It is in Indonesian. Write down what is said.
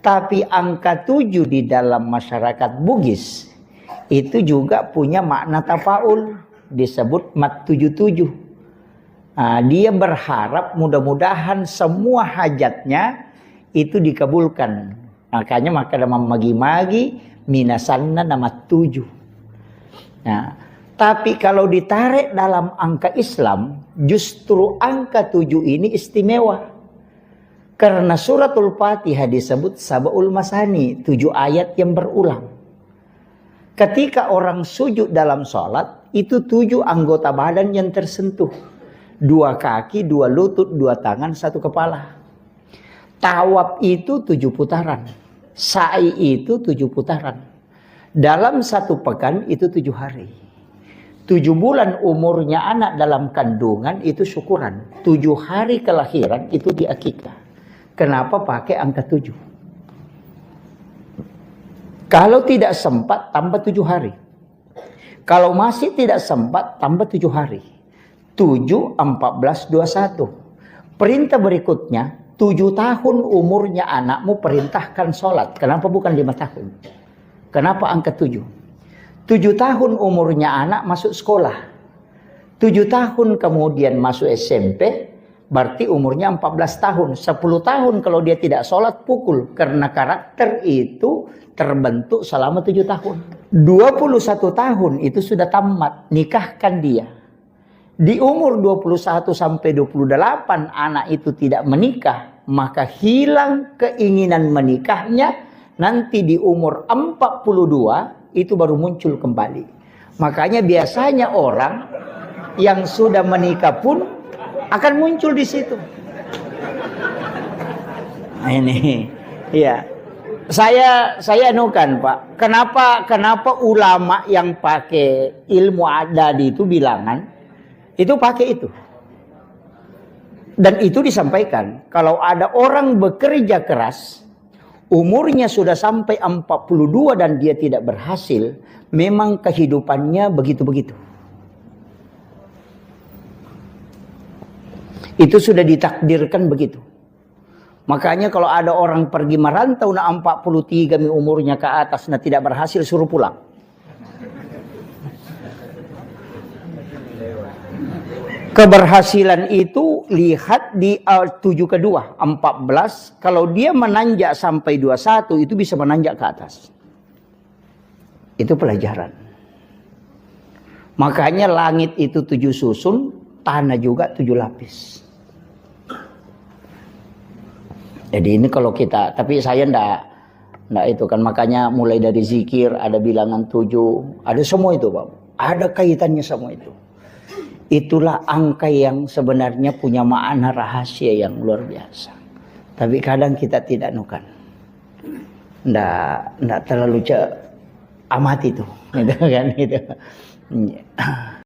Tapi angka 7 di dalam masyarakat Bugis itu juga punya makna tafaul, disebut mat 77. Dia berharap mudah-mudahan semua hajatnya itu dikabulkan. Makanya maka ada magi-magi minasanna nama 7. Nah, tapi kalau ditarik dalam angka Islam, justru angka 7 ini istimewa. Karena suratul Fatihah disebut Sab'ul Masani, 7 ayat yang berulang. Ketika orang sujud dalam sholat, itu 7 anggota badan yang tersentuh. 2 kaki, 2 lutut, 2 tangan, 1 kepala. Tawaf itu 7 putaran. Sa'i itu 7 putaran. Dalam 1 pekan itu 7 hari. 7 bulan umurnya anak dalam kandungan itu syukuran. 7 hari kelahiran itu diakikah. Kenapa pakai angka 7? Kalau tidak sempat tambah 7 hari. Kalau masih tidak sempat tambah 7 hari. 7, 14, 21. Perintah berikutnya, 7 tahun umurnya anakmu perintahkan sholat. Kenapa bukan 5 tahun? Kenapa angka 7? 7 tahun umurnya anak masuk sekolah. 7 tahun kemudian masuk SMP, berarti umurnya 14 tahun. 10 tahun kalau dia tidak sholat pukul. Karena karakter itu terbentuk selama 7 tahun. 21 tahun itu sudah tamat. Nikahkan dia. Di umur 21 sampai 28 anak itu tidak menikah. Maka hilang keinginan menikahnya. Nanti di umur 42 itu baru muncul kembali. Makanya biasanya orang yang sudah menikah pun akan muncul di situ. Nah, ini, ya, saya anukan Pak. Kenapa ulama yang pakai ilmu adadi itu bilangan itu pakai itu. Dan itu disampaikan kalau ada orang bekerja keras, umurnya sudah sampai 42 dan dia tidak berhasil, memang kehidupannya begitu-begitu. Itu sudah ditakdirkan begitu. Makanya kalau ada orang pergi merantau na 43 umurnya ke atas na tidak berhasil, suruh pulang. Keberhasilan itu lihat di 7 kedua, 14. Kalau dia menanjak sampai 21 itu bisa menanjak ke atas. Itu pelajaran. Makanya langit itu 7 susun, tanah juga 7 lapis. Jadi ini kalau kita, tapi saya ndak itu kan, makanya mulai dari zikir ada bilangan 7, ada semua itu Pak. Ada kaitannya semua itu. Itulah angka yang sebenarnya punya makna rahasia yang luar biasa. Tapi kadang kita tidak nukan. Ndak terlalu amati itu. Gitu kan itu.